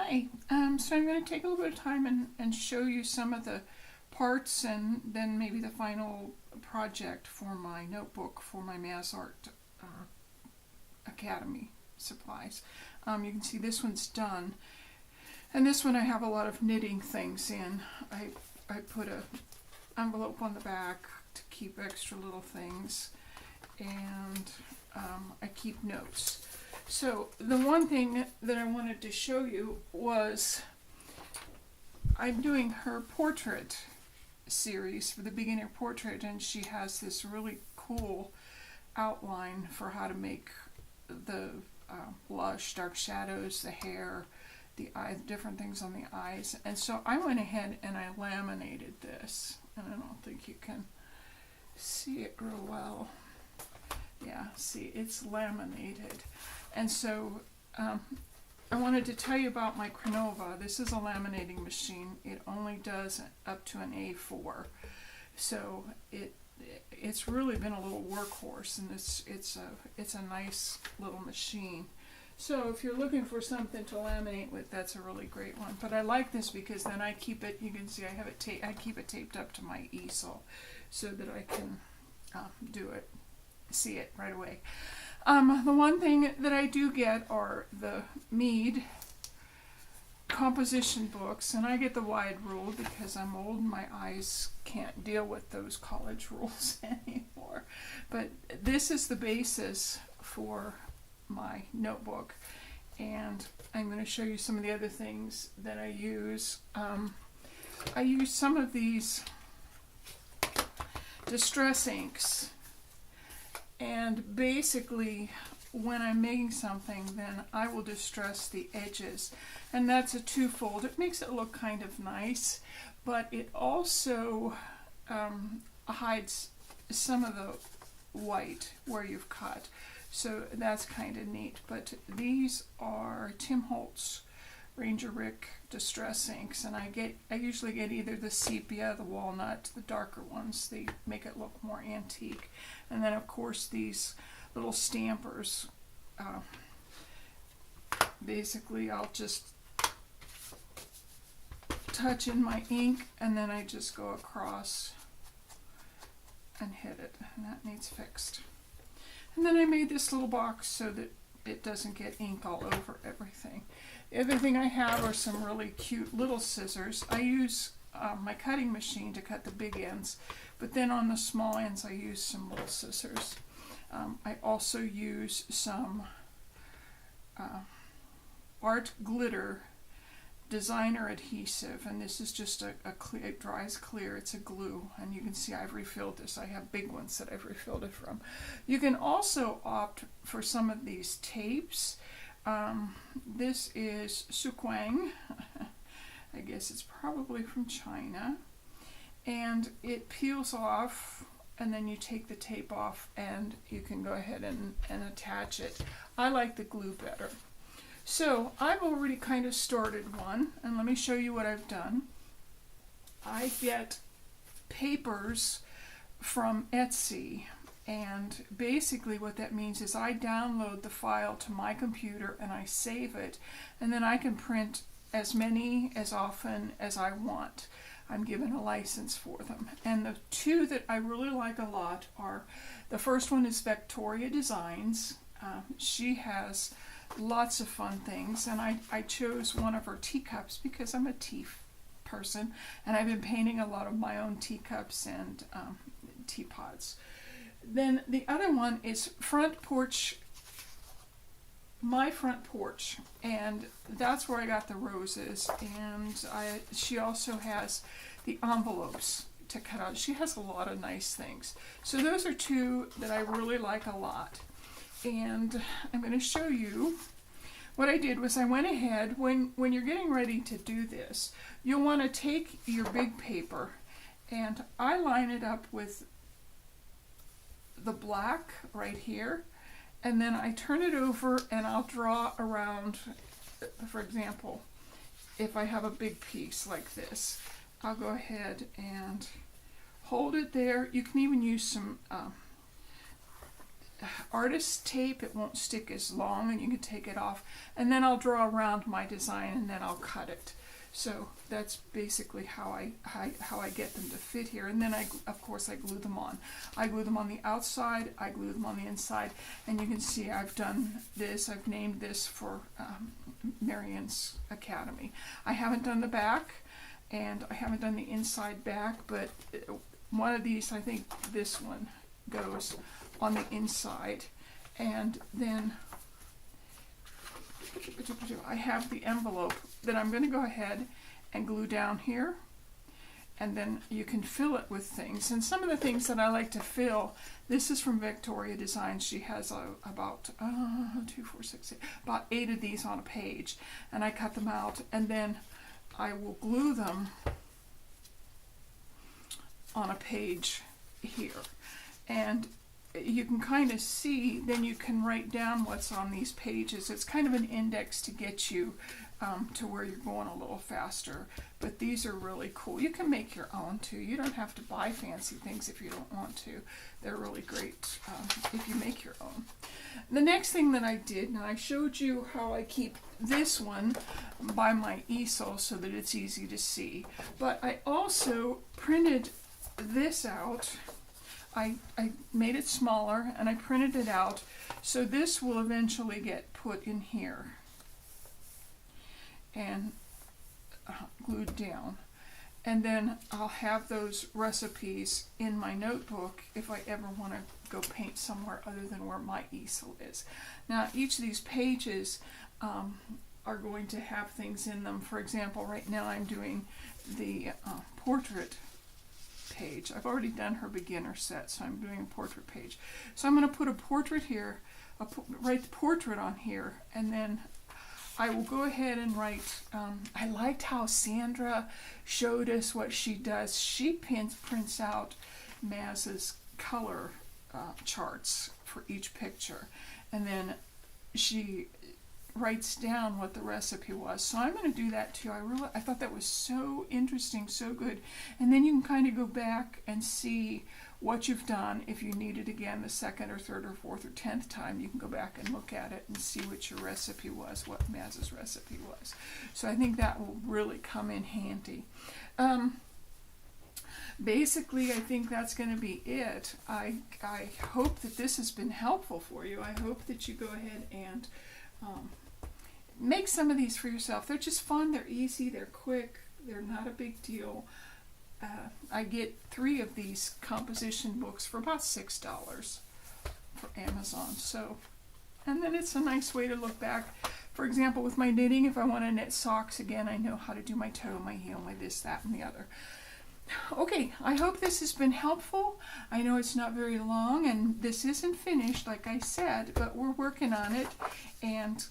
Hi, so I'm going to take a little bit of time and show you some of the parts and then maybe the final project for my notebook for my MazArt Academy supplies. You can see this one's done, and this one I have a lot of knitting things in. I put a envelope on the back to keep extra little things, and I keep notes. So the one thing that I wanted to show you was I'm doing her portrait series for the beginner portrait, and she has this really cool outline for how to make the blush, dark shadows, the hair, the eye, different things on the eyes. And so I went ahead and I laminated this, and I don't think you can see it real well. Yeah, see, it's laminated. And so I wanted to tell you about my Cronova. This is a laminating machine. It only does up to an A4. So it's really been a little workhorse, and it's a nice little machine. So if you're looking for something to laminate with, that's a really great one. But I like this because then I keep it, you can see I have it I keep it taped up to my easel so that I can see it right away. The one thing that I do get are the Mead composition books, and I get the wide rule because I'm old and my eyes can't deal with those college rules anymore. But this is the basis for my notebook, and I'm going to show you some of the other things that I use. I use some of these distress inks. And basically, when I'm making something, then I will distress the edges. And that's a twofold. It makes it look kind of nice, but it also hides some of the white where you've cut. So that's kind of neat. But these are Tim Holtz Ranger Rick distress inks, and I usually get either the sepia, the walnut, the darker ones. They make it look more antique. And then of course these little stampers. Basically I'll just touch in my ink, and then I just go across and hit it, and that needs fixed. And then I made this little box so that it doesn't get ink all over everything. The other thing I have are some really cute little scissors. I use my cutting machine to cut the big ends, but then on the small ends I use some little scissors. I also use some art glitter designer adhesive, and this is just a clear, it dries clear, it's a glue, and you can see I've refilled this. I have big ones that I've refilled it from. You can also opt for some of these tapes. This is Suquang. I guess it's probably from China, and it peels off, and then you take the tape off and you can go ahead and attach it. I like the glue better. So I've already kind of started one, and let me show you what I've done. I get papers from Etsy, and basically what that means is I download the file to my computer and I save it, and then I can print as many as often as I want. I'm given a license for them. And the two that I really like a lot are, the first one is Victoria Designs. She has lots of fun things, and I chose one of her teacups because I'm a tea person, and I've been painting a lot of my own teacups and teapots. Then the other one is My Front Porch, and that's where I got the roses, and she also has the envelopes to cut out. She has a lot of nice things. So those are two that I really like a lot. And I'm going to show you what I did was I went ahead, when you're getting ready to do this, you'll want to take your big paper, and I line it up with the black right here, and then I turn it over and I'll draw around. For example, if I have a big piece like this, I'll go ahead and hold it there. You can even use some artist tape, it won't stick as long and you can take it off. And then I'll draw around my design and then I'll cut it. So that's basically how I get them to fit here. And then of course I glue them on. I glue them on the outside, I glue them on the inside, and you can see I've done this. I've named this for MazArt Academy. I haven't done the back, and I haven't done the inside back, but one of these, I think this one, goes on the inside. And then I have the envelope that I'm going to go ahead and glue down here, and then you can fill it with things. And some of the things that I like to fill, this is from Victoria Designs. She has about 2, 4, 6, 8, about 8 of these on a page, and I cut them out, and then I will glue them on a page here. And you can kind of see, then you can write down what's on these pages. It's kind of an index to get you to where you're going a little faster. But these are really cool. You can make your own too. You don't have to buy fancy things if you don't want to. They're really great if you make your own. The next thing that I did, now I showed you how I keep this one by my easel so that it's easy to see. But I also printed this out. I made it smaller and I printed it out, so this will eventually get put in here and glued down. And then I'll have those recipes in my notebook if I ever want to go paint somewhere other than where my easel is. Now each of these pages are going to have things in them. For example, right now I'm doing the portrait page. I've already done her beginner set, so I'm doing a portrait page. So I'm going to put a portrait here, write the portrait on here, and then I will go ahead and write, I liked how Sandra showed us what she does. She prints out Maz's color charts for each picture, and then she writes down what the recipe was. So I'm going to do that too. I thought that was so interesting, so good. And then you can kind of go back and see what you've done. If you need it again the second or third or fourth or 10th time, you can go back and look at it and see what your recipe was, what Maz's recipe was. So I think that will really come in handy. Basically, I think that's going to be it. I hope that this has been helpful for you. I hope that you go ahead and make some of these for yourself. They're just fun, they're easy, they're quick, they're not a big deal. I get 3 of these composition books for about $6 for Amazon. So, and then it's a nice way to look back. For example, with my knitting, if I want to knit socks again, I know how to do my toe, my heel, my this, that, and the other. Okay, I hope this has been helpful. I know it's not very long, and this isn't finished, like I said, but we're working on it, and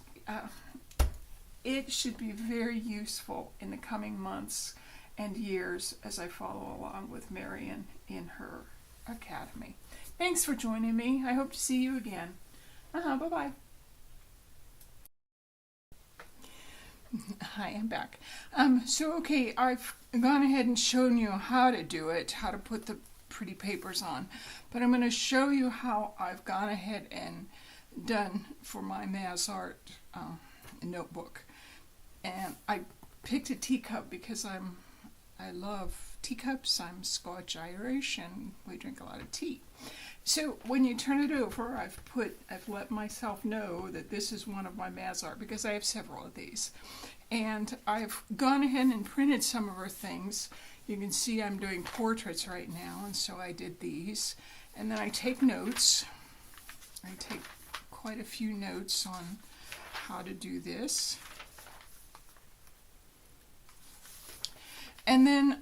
it should be very useful in the coming months and years as I follow along with Marion in her academy. Thanks for joining me. I hope to see you again. Bye-bye. Hi, I'm back. Okay, I've gone ahead and shown you how to do it, how to put the pretty papers on, but I'm going to show you how I've gone ahead and done for my MazArt notebook. And I picked a teacup because I love teacups. I'm Scotch Irish and we drink a lot of tea. So when you turn it over, I've let myself know that this is one of my MazArt because I have several of these. And I've gone ahead and printed some of her things. You can see I'm doing portraits right now, and so I did these. And then I take notes. I take quite a few notes on how to do this. And then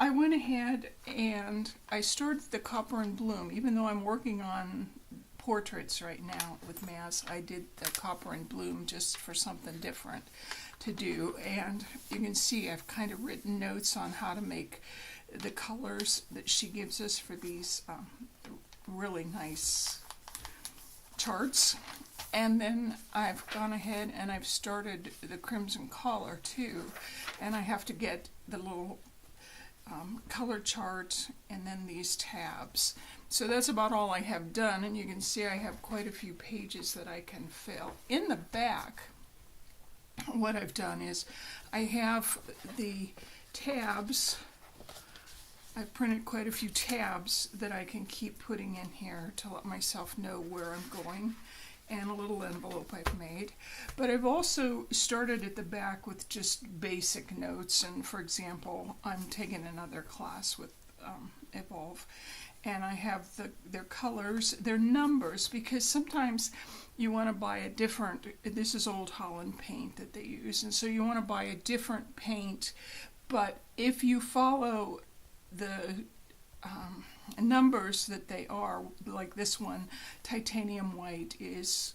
I went ahead and I started the Copper and Bloom. Even though I'm working on portraits right now with Maz, I did the Copper and Bloom just for something different to do. And you can see I've kind of written notes on how to make the colors that she gives us for these really nice charts. And then I've gone ahead and I've started the Crimson Collar too, and I have to get the little color chart and then these tabs. So that's about all I have done, and you can see I have quite a few pages that I can fill. In the back, what I've done is I have the tabs. I've printed quite a few tabs that I can keep putting in here to let myself know where I'm going, and a little envelope I've made. But I've also started at the back with just basic notes, and for example, I'm taking another class with Evolve, and I have their colors, their numbers, because sometimes you want to buy a different, this is Old Holland paint that they use, and so you want to buy a different paint, but if you follow the numbers that they are, like this one, titanium white is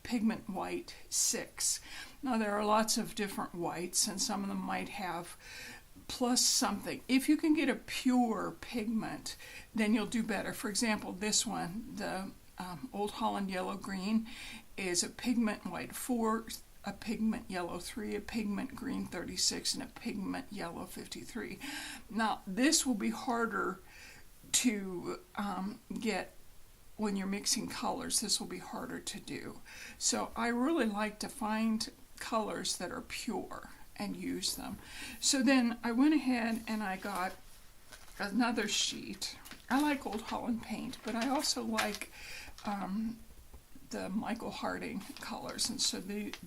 pigment white 6. Now there are lots of different whites, and some of them might have plus something. If you can get a pure pigment, then you'll do better. For example, this one, the Old Holland yellow green, is a pigment white 4, a pigment yellow 3, a pigment green 36, and a pigment yellow 53. Now this will be harder to get when you're mixing colors. This will be harder to do. So I really like to find colors that are pure and use them. So then I went ahead and I got another sheet. I like Old Holland paint, but I also like the Michael Harding colors, and so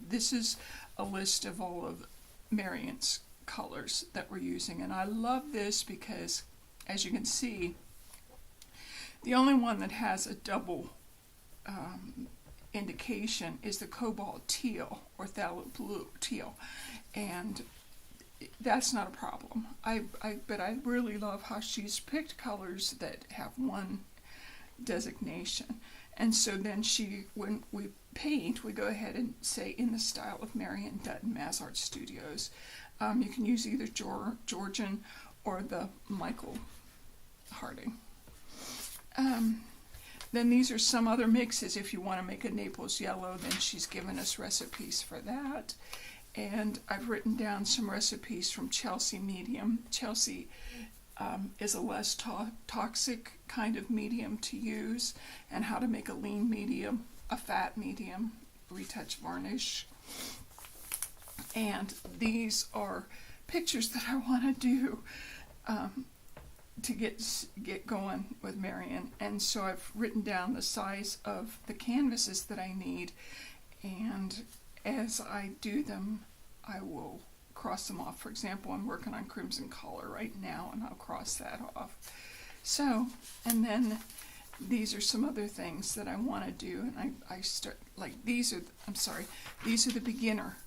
this is a list of all of Marion's colors that we're using, and I love this because, as you can see, the only one that has a double indication is the cobalt teal or phthalo blue teal, and that's not a problem. But I really love how she's picked colors that have one designation. And so then when we paint, we go ahead and say in the style of Marion Dutton MazArt Studios. You can use either Georgian or the Michael Harding. Then these are some other mixes. If you want to make a Naples yellow, then she's given us recipes for that. And I've written down some recipes from Chelsea Medium. Chelsea is a less toxic kind of medium to use, and how to make a lean medium, a fat medium, retouch varnish. And these are pictures that I want to do to get going with Marion, and so I've written down the size of the canvases that I need, and as I do them I will cross them off. For example, I'm working on crimson color right now, and I'll cross that off. So, and then these are some other things that I want to do, and I start, like these are the beginner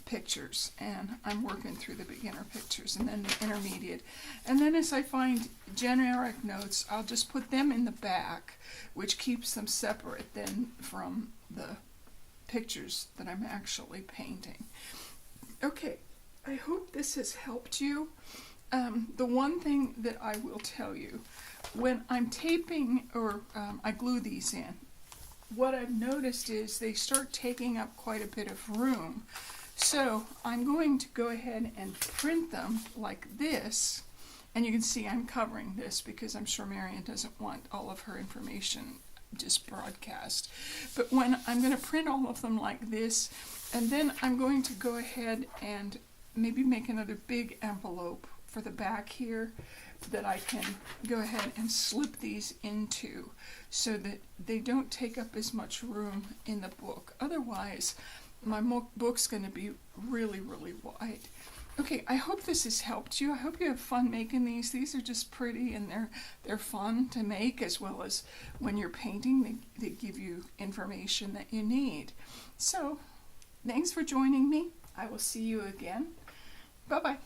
pictures, and I'm working through the beginner pictures, and then the intermediate, and then as I find generic notes, I'll just put them in the back, which keeps them separate then from the pictures that I'm actually painting. Okay, I hope this has helped you. The one thing that I will tell you, when I'm taping or I glue these in, what I've noticed is they start taking up quite a bit of room. So I'm going to go ahead and print them like this, and you can see I'm covering this because I'm sure Marion doesn't want all of her information just broadcast. But when I'm going to print all of them like this, and then I'm going to go ahead and maybe make another big envelope for the back here that I can go ahead and slip these into so that they don't take up as much room in the book. Otherwise, my book's going to be really, really wide. Okay, I hope this has helped you. I hope you have fun making these. These are just pretty, and they're fun to make, as well as when you're painting, they give you information that you need. So, thanks for joining me. I will see you again. Bye-bye.